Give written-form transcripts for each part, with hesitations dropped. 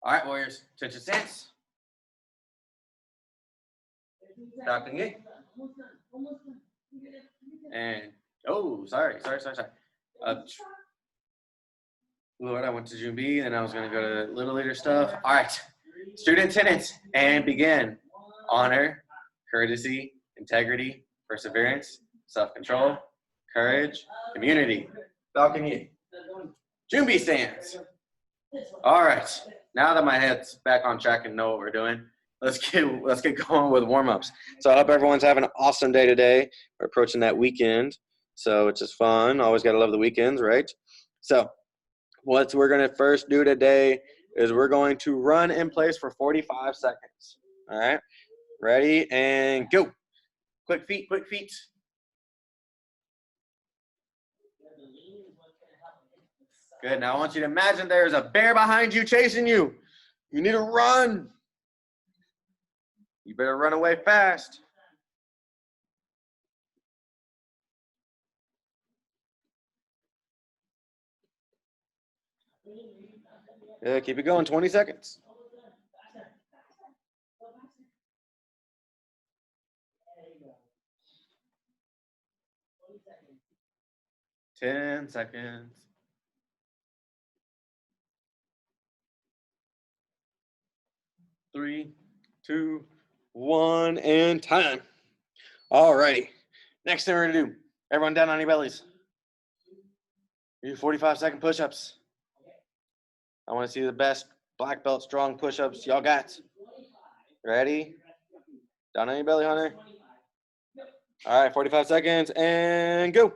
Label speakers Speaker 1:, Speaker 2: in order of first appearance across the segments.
Speaker 1: All right, Warriors, attention stance. Docking it. And, oh, sorry. Lord, I went to June B, then I was going to go to Little Leader stuff. All right, student attendance, and begin. Honor, courtesy, integrity, perseverance, self-control, courage, community, balcony, June B stands. All right, now that my head's back on track and know what we're doing, let's get going with warm-ups. So I hope everyone's having an awesome day today. We're approaching that weekend, so it's just fun. Always got to love the weekends, right? So what we're going to first do today is we're going to run in place for 45 seconds. All right, ready and go. Quick feet, quick feet. Good, now I want you to imagine there's a bear behind you chasing you. You need to run. You better run away fast. Yeah, keep it going, 20 seconds. 10 seconds. 3, 2, 1, and time. All righty. Next thing we're going to do, everyone down on your bellies. Do 45-second push-ups. I want to see the best black belt strong push-ups y'all got. Ready? Down on your belly, Hunter. All right, 45 seconds, and go.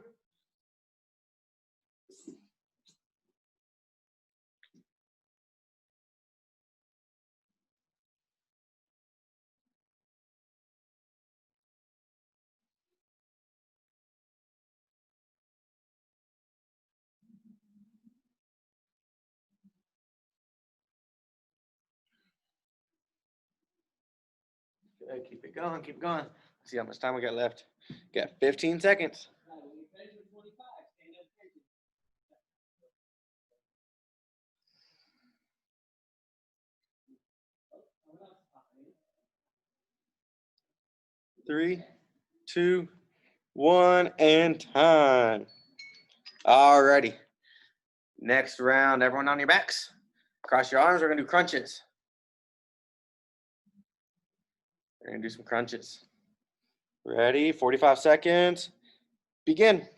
Speaker 1: Good, keep it going, keep it going. Let's see how much time we got left. Got 15 seconds. Three, 2, 1, and time. All righty. Next round, everyone on your backs. Cross your arms, we're gonna do crunches. We're gonna do some crunches. Ready, 45 seconds, begin.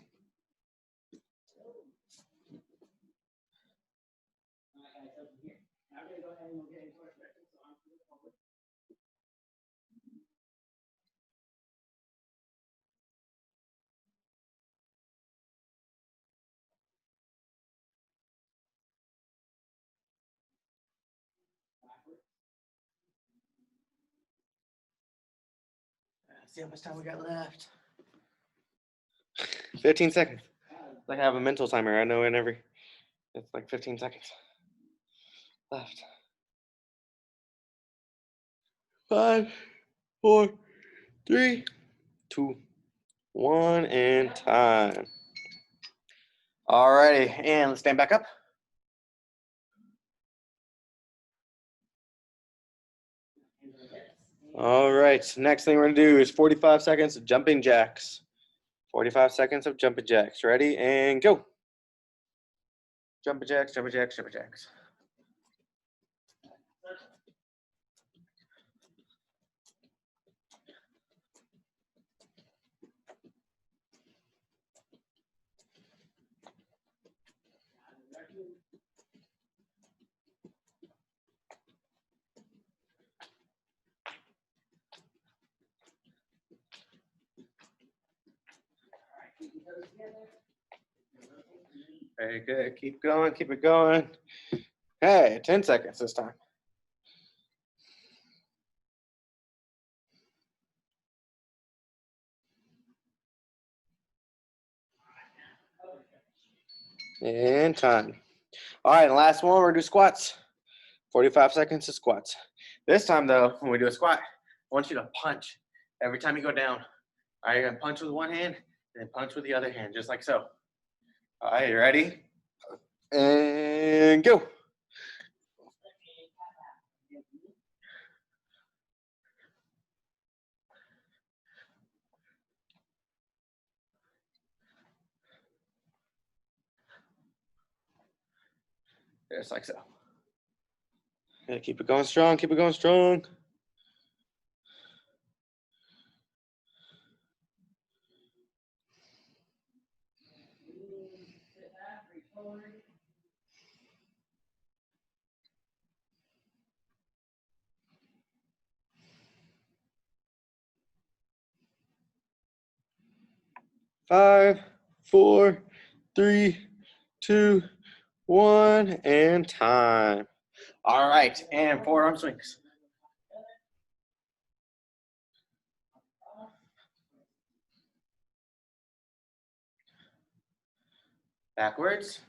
Speaker 1: Let's see how much time we got left. 15 seconds. Like I have a mental timer. I know it's like 15 seconds left. 5, 4, 3, 2, 1, and time. All righty, and let's stand back up. All right, next thing we're gonna do is 45 seconds of jumping jacks. 45 seconds of jumping jacks. Ready, and go. Jumping jacks, jumping jacks, jumping jacks. Very good. Keep going. Keep it going. Hey, 10 seconds this time. And time. All right, and last one, we're gonna do squats. 45 seconds of squats. This time, though, when we do a squat, I want you to punch every time you go down. All right, you're gonna punch with one hand and then punch with the other hand, just like so. All right, you ready? And go. Just like so. Yeah, keep it going strong, keep it going strong. Five, 4, 3, 2, 1, and time. All right, and forearm swings. Backwards.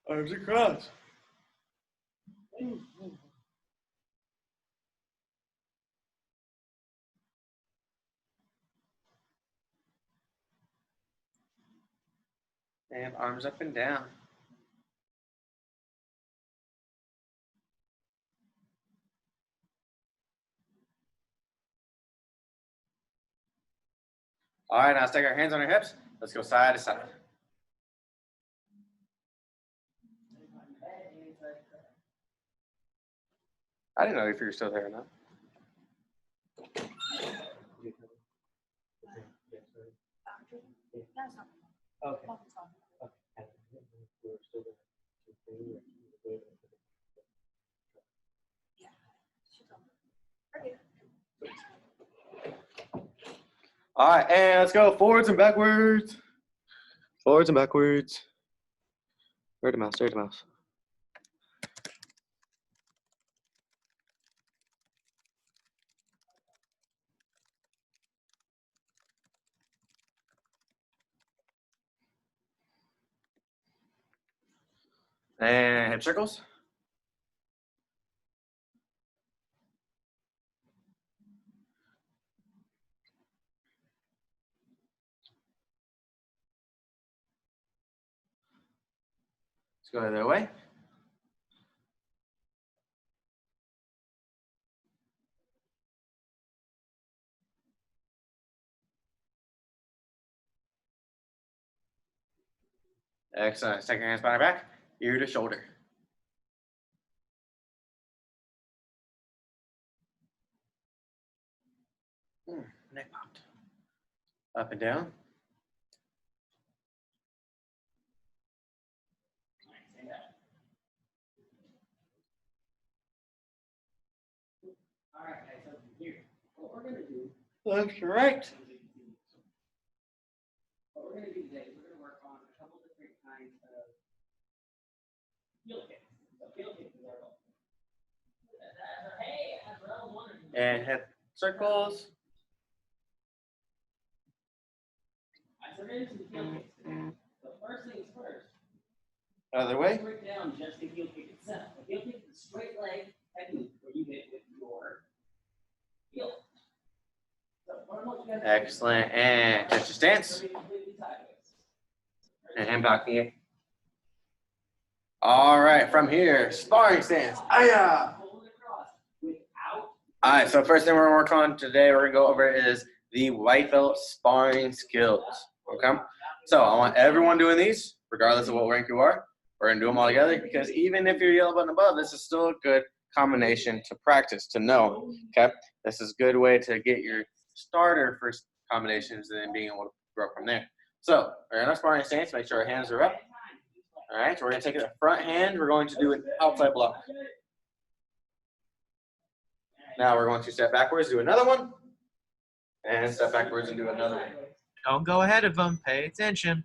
Speaker 1: Arms across. And arms up and down. All right, now let's take our hands on our hips. Let's go side to side. I didn't know if you were still there or not. Okay. All right, and let's go forwards and backwards. Forwards and backwards. Straight to mouse, straight to mouse. And hip circles. Let's go the other way. Excellent. Let's take your hands behind our back, ear to shoulder. Neck popped. Up and down. All right, guys, up here. What we're going to do. Left to right. What we're going to do today is we're going to work on a couple different kinds of heel kicks. So heel kicks is our goal. And hip circles. So we're going to do some heel kicks today. So first things first. Other way. Break down just the heel kick itself. A heel kick is a straight leg technique where you hit with your heel. So what I want you guys to do. Excellent. And touch your stance. And hand back here. All right, from here, sparring stance. Aya. All right, so first thing we're gonna work on today, we're gonna go over is the white belt sparring skills. Okay, so I want everyone doing these, regardless of what rank you are. We're gonna do them all together because even if you're yellow belt and above, this is still a good combination to practice, to know. Okay, this is a good way to get your starter first combinations and then being able to grow from there. So we're in our sparring stance. Make sure our hands are up. All right, so we're going to take the front hand. We're going to do an outside block. Now we're going to step backwards, do another one, and step backwards and do another one.
Speaker 2: Don't go ahead of them. Pay attention.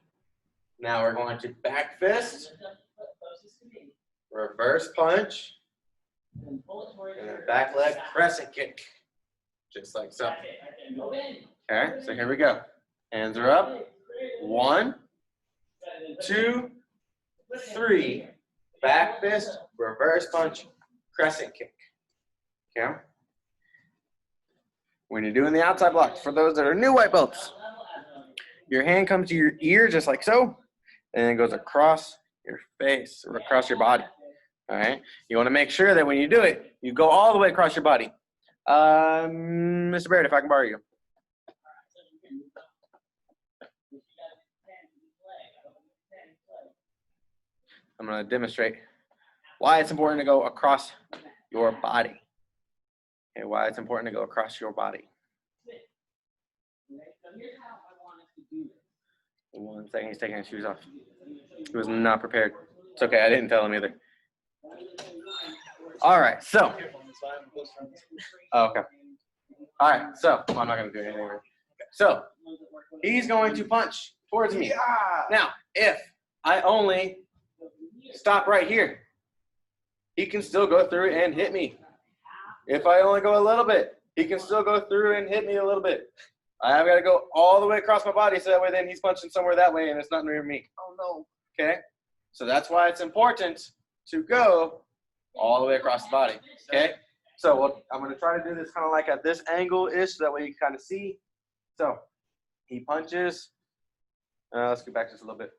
Speaker 1: Now we're going to back fist, reverse punch, and then back leg crescent kick, just like so. Okay, so here we go. Hands are up. 1, 2, 3. Back fist, reverse punch, crescent kick. Okay. When you're doing the outside block, for those that are new white belts, your hand comes to your ear just like so, and then goes across your face or across your body. All right. You want to make sure that when you do it, you go all the way across your body. Mr. Barrett, if I can borrow you. I'm going to demonstrate why it's important to go across your body. Okay, why it's important to go across your body. One second, he's taking his shoes off. He was not prepared. It's okay, I didn't tell him either. All right, so. Oh, okay. All right, so I'm not going to do anything. So he's going to punch towards me. Now, if I only stop right here, he can still go through and hit me. If I only go a little bit, he can still go through and hit me a little bit. I've got to go all the way across my body so that way then he's punching somewhere that way and it's not near me. Oh, no. Okay? So that's why it's important to go all the way across the body. Okay? So I'm going to try to do this kind of like at this angle-ish so that way you can kind of see. So he punches. Let's get back just a little bit.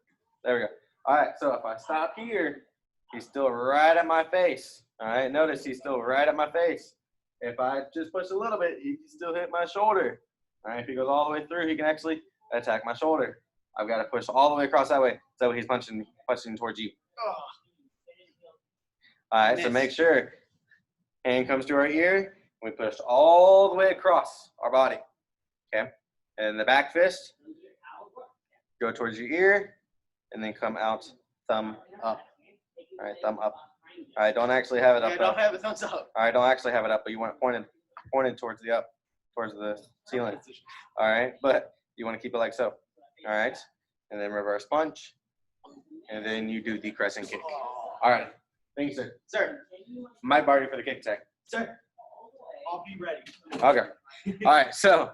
Speaker 1: There we go. All right, so if I stop here, he's still right at my face. All right, notice he's still right at my face. If I just push a little bit, he can still hit my shoulder. All right, if he goes all the way through, he can actually attack my shoulder. I've got to push all the way across that way, so he's punching towards you. All right, so make sure hand comes to our ear. We push all the way across our body. Okay, and the back fist, go towards your ear, and then come out, thumb up. All right, thumb up. All right, don't actually have it up.
Speaker 2: Yeah, don't have it thumbs up.
Speaker 1: All right, don't actually have it up, but you want it pointed towards the up, towards the ceiling. All right, but you want to keep it like so. All right, and then reverse punch, and then you do the crescent kick. All right, thank you, sir.
Speaker 2: Sir.
Speaker 1: Might borrow you for the kick attack.
Speaker 2: Sir. I'll be ready.
Speaker 1: Okay. All right, so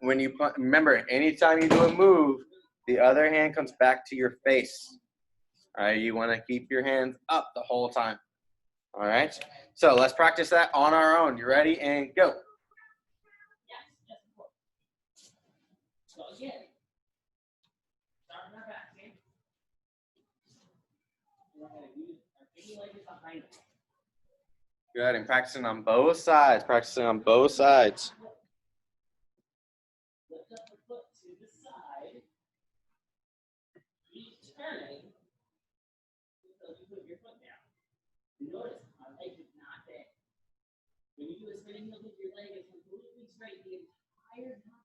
Speaker 1: when you remember, anytime you do a move, the other hand comes back to your face. All right, you want to keep your hands up the whole time. All right, so let's practice that on our own. You ready? And go.
Speaker 3: So again, start on our back, okay? We're going to use our big leg is behind us.
Speaker 1: Good, and practicing on both sides. Practicing on both sides.
Speaker 3: Lift up the foot to the side. Keep turning until you put your foot down. Notice our leg is not bent. When you do a spinning heel with your leg, it's completely straight the entire time.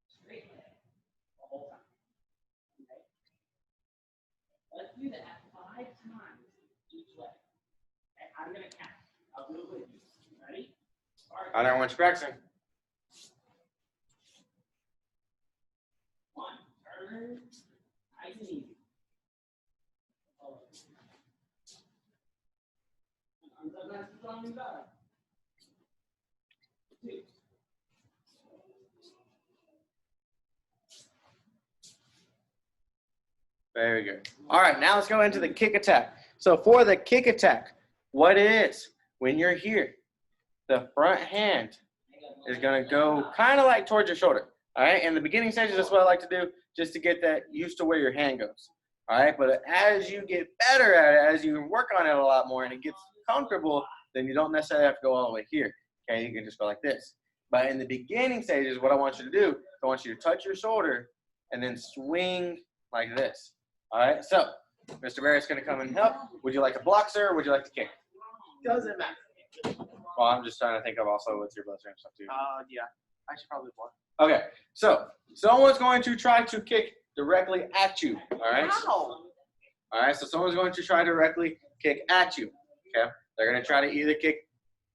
Speaker 3: Straight leg the whole time. Okay? Let's do that 5 times each leg. Okay, I'm going to count. I'll do it with you. Ready?
Speaker 1: I don't want you practicing.
Speaker 3: 1, turn, nice and easy. Sometimes it's on your back. 2.
Speaker 1: Very good. All right, now let's go into the kick attack. So for the kick attack, what it is, when you're here, the front hand is going to go kind of like towards your shoulder. All right, in the beginning stages, that's what I like to do, just to get that used to where your hand goes. All right, but as you get better at it, as you work on it a lot more and it gets comfortable, then you don't necessarily have to go all the way here. Okay, you can just go like this. But in the beginning stages, what I want you to do, I want you to touch your shoulder and then swing like this. All right, so Mr. Barrett's going to come and help. Would you like to block, sir, or would you like to kick?
Speaker 2: Doesn't matter.
Speaker 1: Well, I'm just trying to think of also what's your blessing and stuff too.
Speaker 2: Yeah. I should probably block.
Speaker 1: Okay, so someone's going to try to kick directly at you. All right.
Speaker 2: Ow.
Speaker 1: All right, so someone's going to try directly kick at you. Okay, they're going to try to either kick.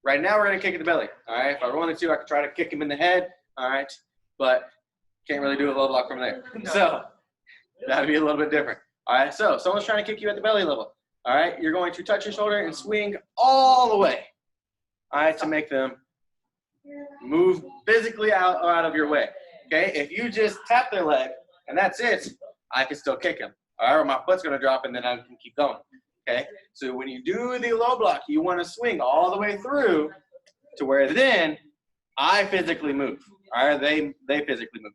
Speaker 1: Right now, we're going to kick in the belly. All right, if I wanted to, I could try to kick him in the head. All right, but can't really do a low block from there. So that'd be a little bit different. All right, so someone's trying to kick you at the belly level. All right, you're going to touch your shoulder and swing all the way. All right, to make them move physically out of your way. Okay, if you just tap their leg and that's it, I can still kick him. All right, or my foot's going to drop and then I can keep going. Okay, so when you do the low block, you want to swing all the way through to where then I physically move. All right, they physically move.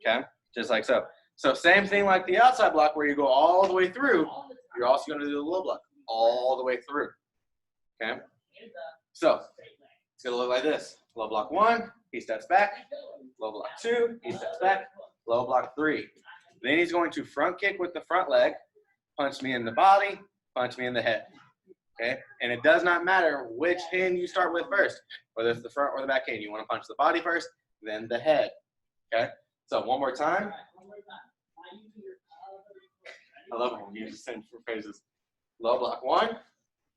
Speaker 1: Okay, just like so. So same thing like the outside block where you go all the way through, you're also going to do the low block all the way through. Okay? So it's gonna look like this. Low block 1, he steps back. Low block 2, he steps back. Low block 3. Then he's going to front kick with the front leg, punch me in the body, punch me in the head. Okay? And it does not matter which hand you start with first, whether it's the front or the back hand. You want to punch the body first, then the head. Okay? So one more time. I love it when you use the same phrases. Low block 1,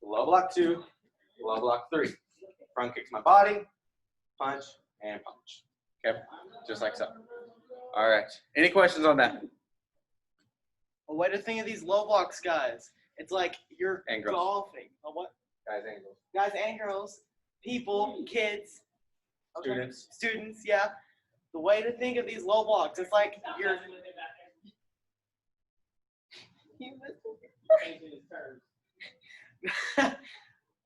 Speaker 1: low block 2, low block 3. Front kicks my body, punch, and punch. Okay? Just like so. All right. Any questions on that?
Speaker 2: A way to think of these low blocks, guys. It's like you're
Speaker 1: And girls.
Speaker 2: golfing. Oh, what?
Speaker 1: Guys and girls.
Speaker 2: Guys and girls, people, kids, okay. Students, yeah. The way to think of these low blocks, it's like you're.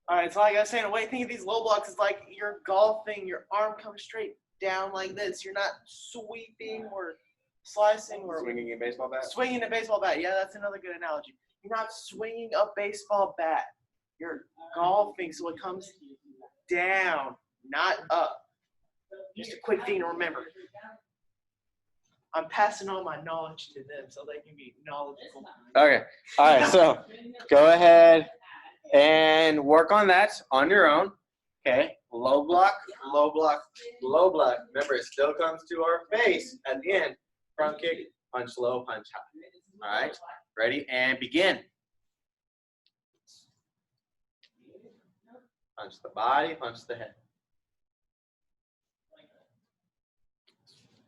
Speaker 2: All right, so like I was saying, the way to think of these low blocks is like you're golfing, your arm comes straight down like this. You're not sweeping or slicing or
Speaker 1: Swinging a baseball bat?
Speaker 2: swinging a baseball bat. Yeah, that's another good analogy. You're not swinging a baseball bat. You're golfing, so it comes down, not up. Just a quick thing to remember. I'm passing on my knowledge to them so they can be knowledgeable.
Speaker 1: Okay. All right. So go ahead and work on that on your own. Okay. Low block, low block, low block. Remember, it still comes to our face at the end. Front kick, punch low, punch high. All right. Ready? And begin. Punch the body, punch the head.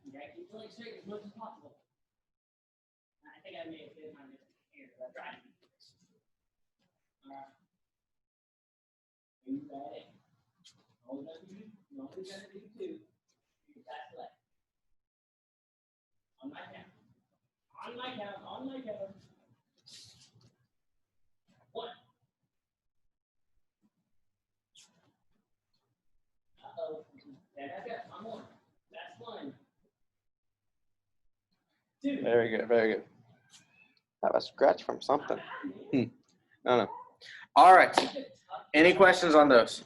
Speaker 3: Okay, keep pulling straight as much as possible. I think I may have hit my here, but I tried. Alright. Are you ready? All we're gonna do, you're only gonna do 2. You back left. On my count. On my count, on my count. 1. Uh-oh. That's it. I'm 1. That's 1. 2.
Speaker 1: Very good. Very good. Have a scratch from something. No. All right. Any questions on those?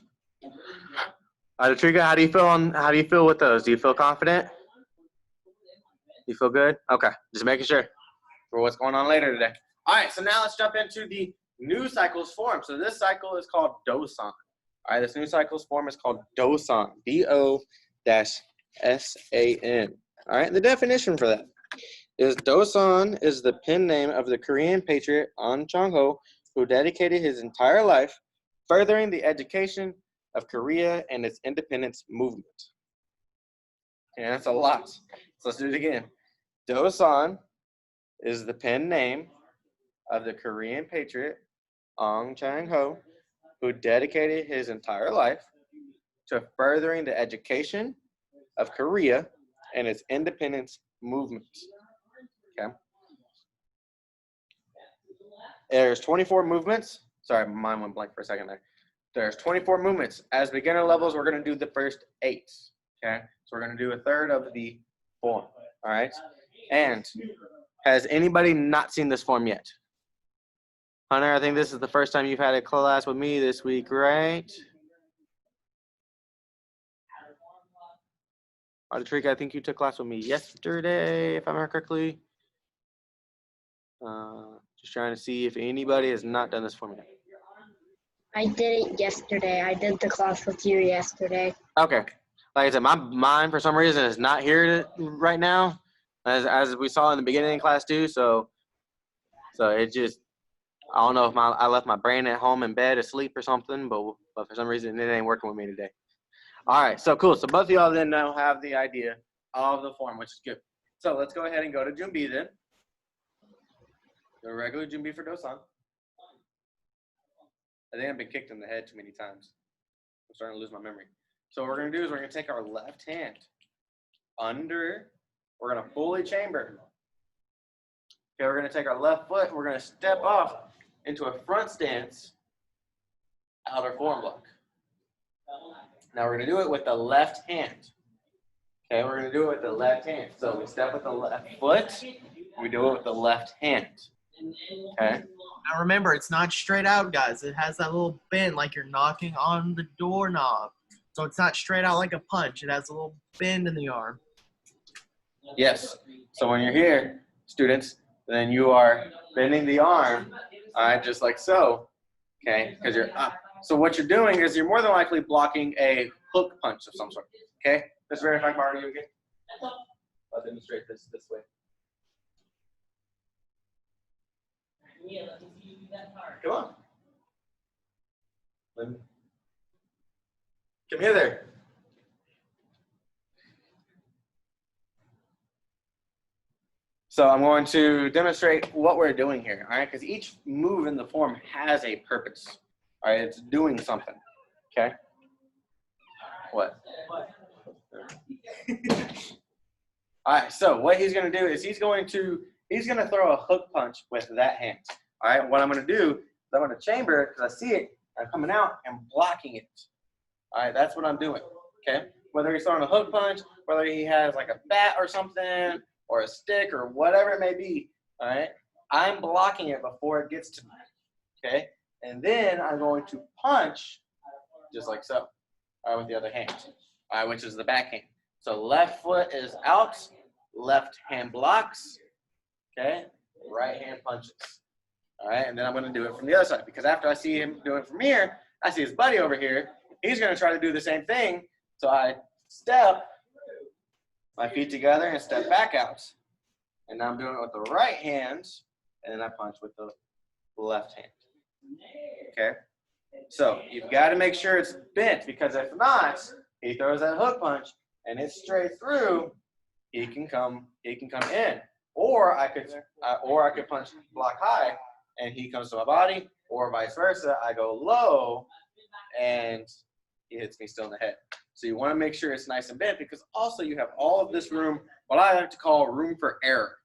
Speaker 1: Trika, how do you feel with those? Do you feel confident? You feel good? Okay. Just making sure for what's going on later today. All right. So now let's jump into the new cycles form. So this cycle is called Dosan. All right. This new cycles form is called Dosan. D-O-S-A-N. All right. The definition for that is Dosan is the pen name of the Korean patriot An Chang-ho, who dedicated his entire life furthering the education of Korea and its independence movement. Okay, that's a lot. So let's do it again. Dosan is the pen name of the Korean patriot An Chang-ho, who dedicated his entire life to furthering the education of Korea and its independence movement. Okay. There's 24 movements. Sorry, mine went blank for a second there. There's 24 movements. As beginner levels, we're going to do the first 8. Okay. So we're going to do a third of the form. All right. And has anybody not seen this form yet? Hunter, I think this is the first time you've had a class with me this week, right? Trika, I think you took class with me yesterday, if I remember correctly. Just trying to see if anybody has not done this for me.
Speaker 4: I did it yesterday. I did the class with you yesterday.
Speaker 1: Okay. Like I said, my mind for some reason is not here right now, as we saw in the beginning of class too. So it just, I don't know if I left my brain at home in bed asleep or something, but for some reason it ain't working with me today. All right, so cool. So both of y'all then now have the idea of the form, which is good. So let's go ahead and go to Junbi then. The regular Junbi for Dosan. I think I've been kicked in the head too many times. I'm starting to lose my memory. So what we're going to do is we're going to take our left hand under, we're going to fully chamber. Okay, we're going to take our left foot and we're going to step off into a front stance outer form block. Now we're going to do it with the left hand. Okay, we're going to do it with the left hand. So we step with the left foot, we do it with the left hand. Okay.
Speaker 2: Now remember, it's not straight out, guys. It has that little bend like you're knocking on the doorknob. So it's not straight out like a punch. It has a little bend in the arm.
Speaker 1: Yes. So when you're here, students, then you are bending the arm, all right, just like so, okay, because you're up. So what you're doing is you're more than likely blocking a hook punch of some sort, okay? Let's verify borrow you again. I'll demonstrate this way.
Speaker 3: Yeah, let me see you do that part.
Speaker 1: Come on. Come here there. So I'm going to demonstrate what we're doing here, all right? Because each move in the form has a purpose, all right? It's doing something, okay? What? All right, so what he's going to do is he's going to throw a hook punch with that hand, all right? What I'm going to do is I'm going to chamber it because I see it, I'm coming out and blocking it, all right? That's what I'm doing, okay? Whether he's throwing a hook punch, whether he has like a bat or something, or a stick, or whatever it may be, all right? I'm blocking it before it gets to me, okay? And then I'm going to punch, just like so, all right, with the other hand, all right, which is the backhand. So left foot is out, left hand blocks, okay? Right hand punches, all right? And then I'm gonna do it from the other side, because after I see him do it from here, I see his buddy over here, he's gonna try to do the same thing, so I step my feet together and step back out. And now I'm doing it with the right hand, and then I punch with the left hand. Okay? So you've got to make sure it's bent, because if not, he throws that hook punch and it's straight through, he can come in. Or I could punch block high and he comes to my body, or vice versa. I go low and he hits me still in the head. So you want to make sure it's nice and bent, because also you have all of this room, what I like to call room for error.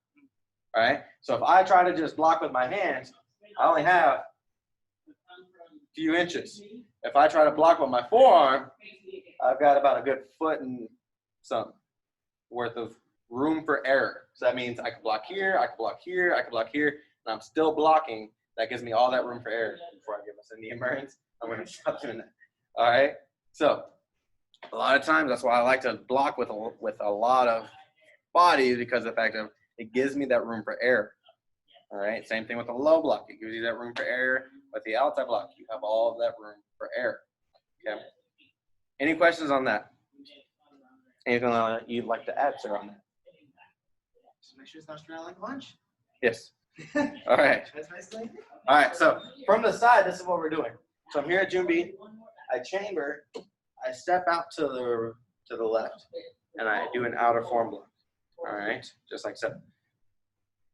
Speaker 1: All right? So if I try to just block with my hands, I only have a few inches. If I try to block with my forearm, I've got about a good foot and some worth of room for error. So that means I can block here, I can block here, I can block here, and I'm still blocking. That gives me all that room for error. Before I give us any emergence, I'm going to stop doing that. All right? So a lot of times, that's why I like to block with a lot of body, because of the fact that it gives me that room for error. All right, same thing with the low block. It gives you that room for error. With the outside block, you have all of that room for error. Okay. Any questions on that? Anything you'd like to add, sir, on that?
Speaker 2: Just make sure it's not straight out like a punch.
Speaker 1: Yes. All right.
Speaker 2: That's nice thing.
Speaker 1: All right. So from the side, this is what we're doing. So I'm here at Junbi. I chamber. I step out to the left, and I do an outer form block. All right, just like so.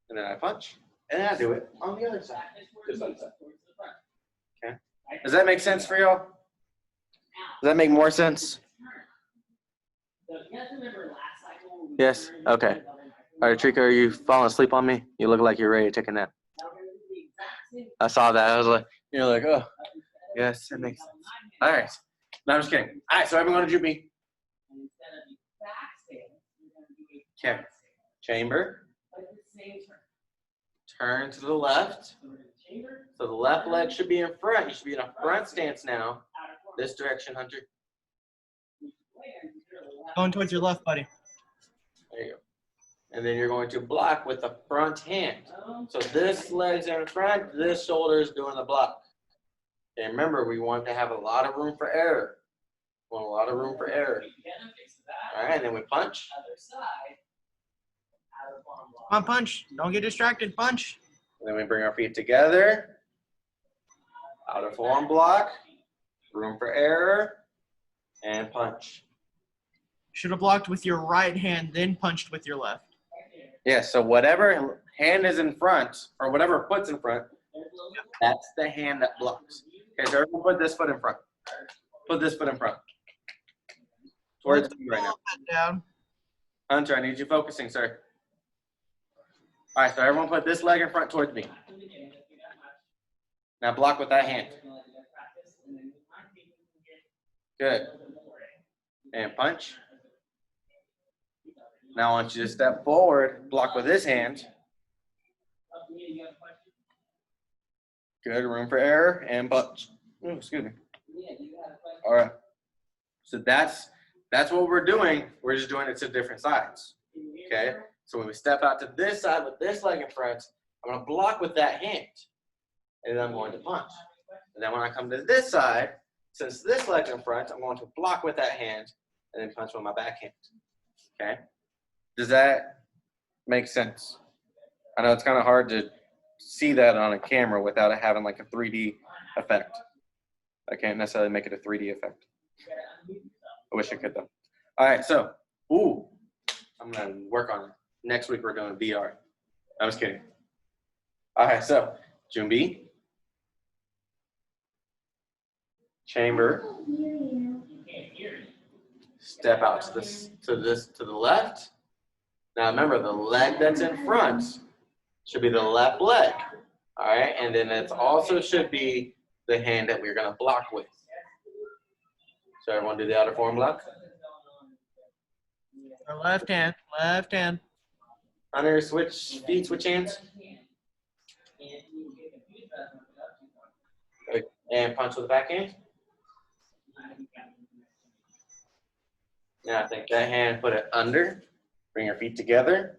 Speaker 1: And then I punch, and then I do it on the other side, just like so. Okay. Does that make sense for y'all? Does that make more sense? Yes. Okay. All right, Trika, are you falling asleep on me? You look like you're ready to take a nap. I saw that. I was like, you're like, oh, yes, that makes sense. All right. No, I'm just kidding. All right, so everyone to me. Okay. Chamber. Turn to the left. So the left leg should be in front. You should be in a front stance now. This direction, Hunter.
Speaker 2: Going towards your left, buddy.
Speaker 1: There you go. And then you're going to block with the front hand. So this leg's in front, this shoulder is doing the block. And remember, we want to have a lot of room for error. We want a lot of room for error. All right, and then we punch.
Speaker 2: Come on, punch. Don't get distracted. Punch.
Speaker 1: And then we bring our feet together. Outer form block. Room for error. And punch.
Speaker 2: Should have blocked with your right hand, then punched with your left.
Speaker 1: Yeah, so whatever hand is in front, or whatever foot's in front, that's the hand that blocks. Okay, so everyone put this foot in front. Put this foot in front. Towards me right now.
Speaker 2: Down.
Speaker 1: Hunter, I need you focusing, sir. All right, so everyone put this leg in front towards me. Now block with that hand. Good. And punch. Now I want you to step forward, block with this hand. Good. Room for error and punch. Oh, excuse me. All right. So that's what we're doing. We're just doing it to different sides. Okay. So when we step out to this side with this leg in front, I'm going to block with that hand, and then I'm going to punch. And then when I come to this side, since this leg's in front, I'm going to block with that hand and then punch with my back hand. Okay? Does that make sense? I know it's kind of hard to see that on a camera without it having like a 3D effect. I can't necessarily make it a 3D effect. I wish I could though. All right, so, I'm gonna work on it. Next week we're doing VR. I was kidding. All right, so Junbi, chamber, step out to the left. Now remember, the leg that's in front should be the left leg. All right, and then it also should be the hand that we're gonna block with. So everyone do the outer form block.
Speaker 2: Our left hand, left hand.
Speaker 1: Hunter, switch feet, switch hands. And punch with the back hand. Now take that hand, put it under. Bring your feet together.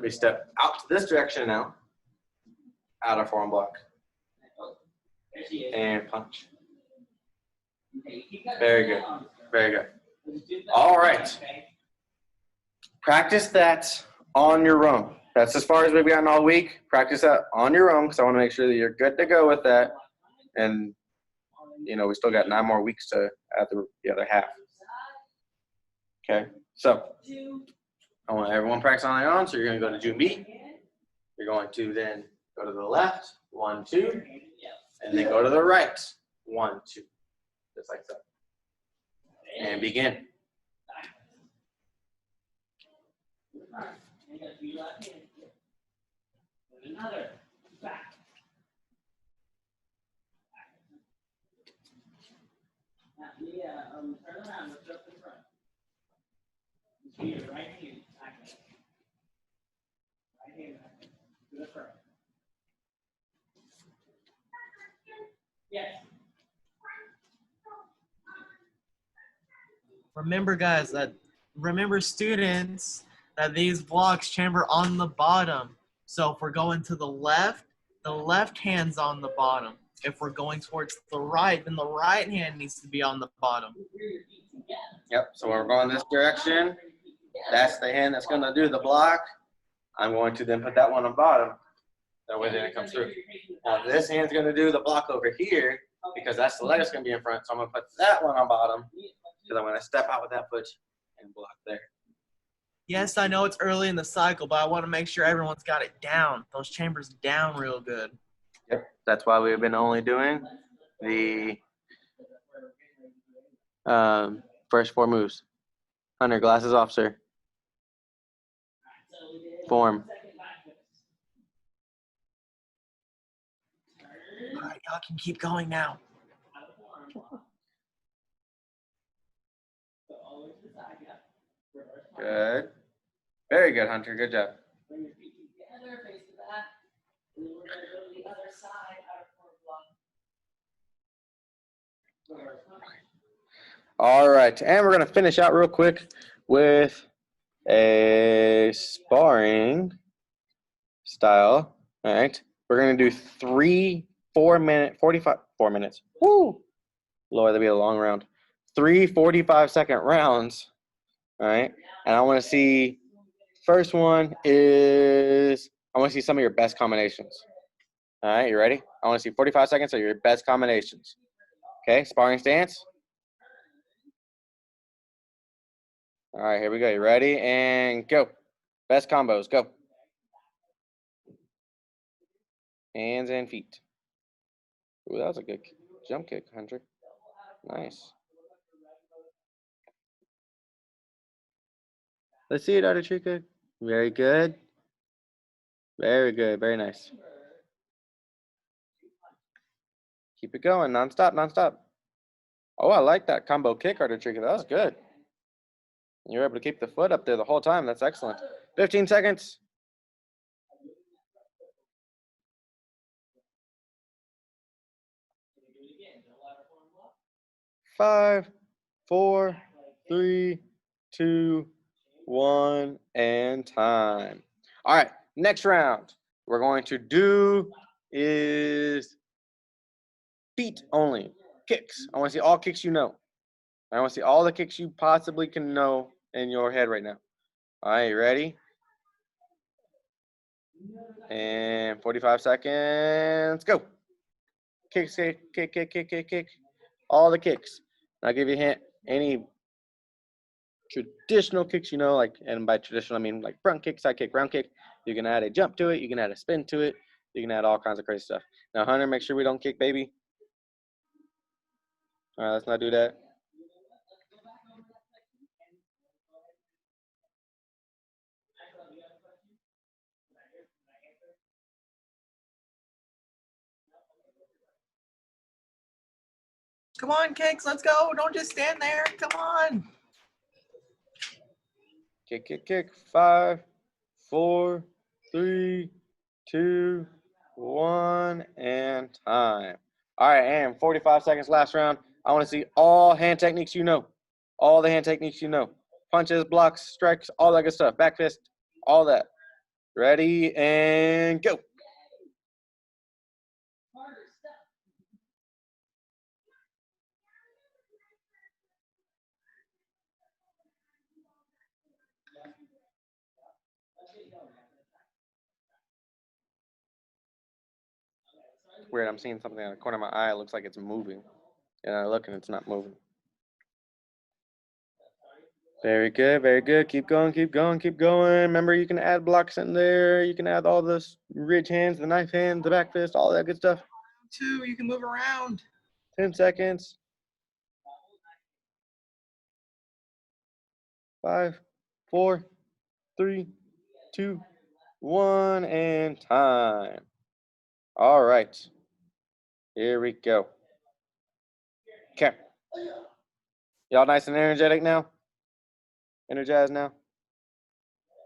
Speaker 1: We step out to this direction now. Outer form block. And punch. Very good. Very good. All right. Practice that on your own. That's as far as we've gotten all week. Practice that on your own because I want to make sure that you're good to go with that. And, you know, we still got 9 more weeks to add the other half. Okay, so I want everyone to practice on their own. So you're going to go to Junbi. You're going to then go to the left, 1, 2, and then go to the right, 1, 2, just like so. And begin.
Speaker 3: Another back. Now, turn around, lift up in front. Just be your right hand back. Right hand back to the front. Yes.
Speaker 2: Remember students, that these blocks chamber on the bottom. So if we're going to the left hand's on the bottom. If we're going towards the right, then the right hand needs to be on the bottom.
Speaker 1: Yep, so we're going this direction. That's the hand that's going to do the block. I'm going to then put that one on bottom. That way then it comes through. Now this hand's going to do the block over here because that's the leg that's going to be in front. So I'm going to put that one on bottom because I'm going to step out with that foot and block there.
Speaker 2: Yes, I know it's early in the cycle, but I want to make sure everyone's got it down. Those chambers down real good.
Speaker 1: Yep, that's why we've been only doing the first 4 moves. Hunter, glasses off, sir. Form.
Speaker 2: All right, y'all can keep going now.
Speaker 1: Good. Very good, Hunter. Good job.
Speaker 3: Bring your feet together, face the back. And then we're going to go to the other side, outer form block.
Speaker 1: All right, and we're going to finish out real quick with a sparring style. All right, we're going to do 3 4-minute, 4 minutes. Woo! Lord, that'd be a long round. 3 45-second rounds. All right, and I want to see, first one is, I want to see some of your best combinations. All right, you ready? I want to see 45 seconds of your best combinations. Okay, sparring stance. All right, here we go. You ready? And go. Best combos, go. Hands and feet. Ooh, that was a good jump kick, Hunter. Nice. Let's see it, Artichika. Very good. Very good. Very nice. Keep it going. Non-stop, non-stop. Oh, I like that combo kick, Artichika. That was good. You were able to keep the foot up there the whole time. That's excellent. 15 seconds. 5, 4, 3, 2, 1, and time. All right, next round we're going to do is feet only, kicks. I want to see all kicks you know. I want to see all the kicks you possibly can know in your head right now. All right, you ready? And 45 seconds, go. Kicks, kick, kick, kick, kick, kick, kick. All the kicks. I'll give you a hint. Any traditional kicks you know, like, and by traditional I mean like front kick, side kick, round kick. You can add a jump to it. You can add a spin to it. You can add all kinds of crazy stuff. Now, Hunter, make sure we don't kick baby. All right, let's not do that.
Speaker 2: Come on, Cakes, let's go. Don't just stand there. Come on.
Speaker 1: Kick, kick, kick. 5, 4, 3, 2, 1, and time. All right, and 45 seconds last round. I want to see all hand techniques you know. All the hand techniques you know. Punches, blocks, strikes, all that good stuff. Back fist, all that. Ready, and go. Weird, I'm seeing something in the corner of my eye. It looks like it's moving. And I look and it's not moving. Very good, very good. Keep going, keep going, keep going. Remember, you can add blocks in there. You can add all the ridge hands, the knife hands, the back fist, all that good stuff.
Speaker 2: 2, you can move around.
Speaker 1: 10 seconds. 5, 4, 3, 2, 1, and time. All right. Here we go. Okay. Y'all nice and energetic now? Energized now?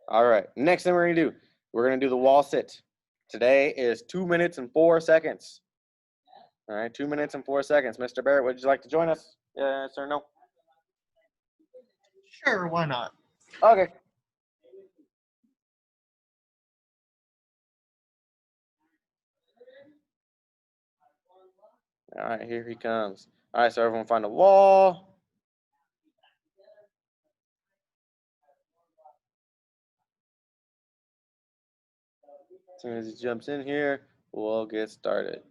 Speaker 1: All right. Next thing we're going to do, we're going to do the wall sit. Today is 2 minutes and 4 seconds. All right, 2 minutes and 4 seconds. Mr. Barrett, would you like to join us? Yes or no?
Speaker 2: Sure, why not?
Speaker 1: Okay. All right, here he comes. All right, so everyone find a wall. As soon as he jumps in here, we'll get started.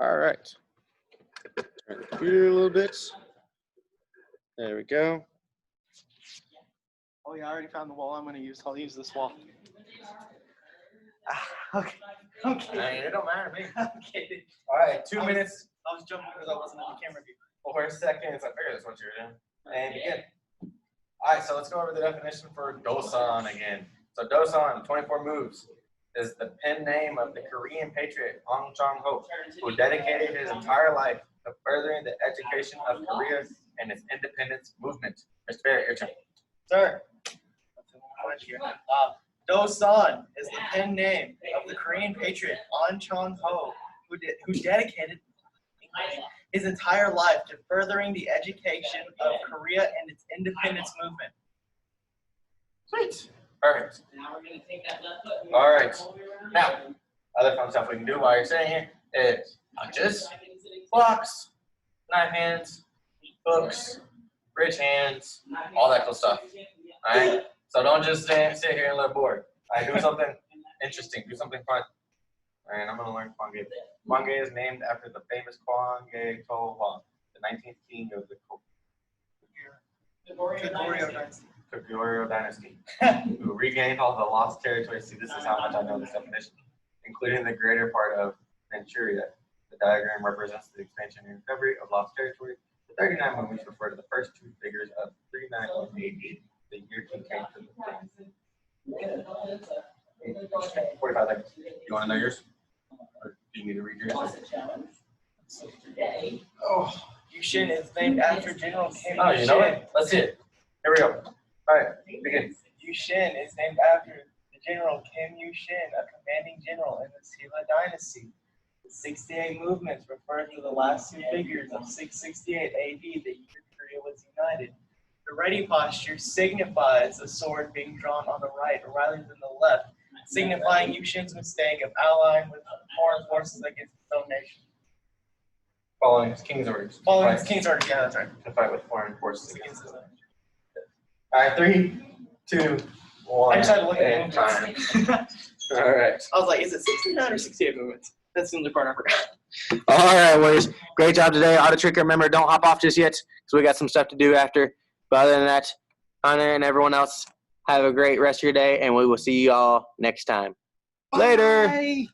Speaker 1: All right. Turn the computer a little bit. There we go.
Speaker 2: Oh, yeah, I already found the wall I'm going to use. I'll use this wall. Okay. Okay.
Speaker 1: It don't matter to me.
Speaker 2: Okay.
Speaker 1: All right, 2 minutes,
Speaker 2: I was jumping because I wasn't in the camera view.
Speaker 1: 4 seconds. I figured that's what you're doing. And begin. All right, so let's go over the definition for Dosan again. So Dosan, 24 moves, is the pen name of the Korean patriot Hong Chang-ho, who dedicated his entire life to furthering the education of Korea and its independence movement. Mr. Barrett, your turn.
Speaker 2: Sir. Dosan is the pen name of the Korean patriot Ahn Chang-ho, who dedicated his entire life to furthering the education of Korea and its independence movement.
Speaker 1: Sweet. Perfect.
Speaker 3: Now we're gonna take that left foot.
Speaker 1: All right. Now, other fun stuff we can do while you're sitting here is punches, blocks, knife hands, hooks, bridge hands, all that cool stuff. All right. So don't just sit here and look bored. All right. Do something interesting. Do something fun. All right. I'm gonna learn Hwanghae. Hwanghae is named after the famous Hwanghae Tohwa, the 19th king of the Goryeo dynasty, who regained all the lost territories. See, this is how much I know this definition, including the greater part of Manchuria. The diagram represents the expansion and recovery of lost territory. The 39 movies refer to the first two figures of 391 AD, the year king came to the throne. 45 seconds. You want to know yours? Or do you need to read yours?
Speaker 2: Oh, Yushin is named after General Kim
Speaker 1: Oh, you know
Speaker 2: Yushin.
Speaker 1: it? Let's see it. Here we go. All right, begin.
Speaker 2: Yushin is named after the General Kim Yushin, a commanding general in the Silla dynasty. The 68 movements refer to the last two figures of 668 AD, the year Korea was united. The ready posture signifies the sword being drawn on the right rather than the left, signifying Yushin's mistake of allying with foreign forces against his own nation.
Speaker 1: Following his king's orders.
Speaker 2: Following his king's orders, yeah, that's right.
Speaker 1: To fight with foreign forces
Speaker 2: Against his own nation.
Speaker 1: All right, 3, 2, 1.
Speaker 2: I just had to look at
Speaker 1: and
Speaker 2: the movements.
Speaker 1: time. All right.
Speaker 2: I was like, is it 69 or 68 movements? That's the only part I forgot.
Speaker 1: All right, boys. Great job today. Auto Tricker, remember, don't hop off just yet because we got some stuff to do after. But other than that, Hunter and everyone else, have a great rest of your day, and we will see you all next time. Later.
Speaker 2: Bye.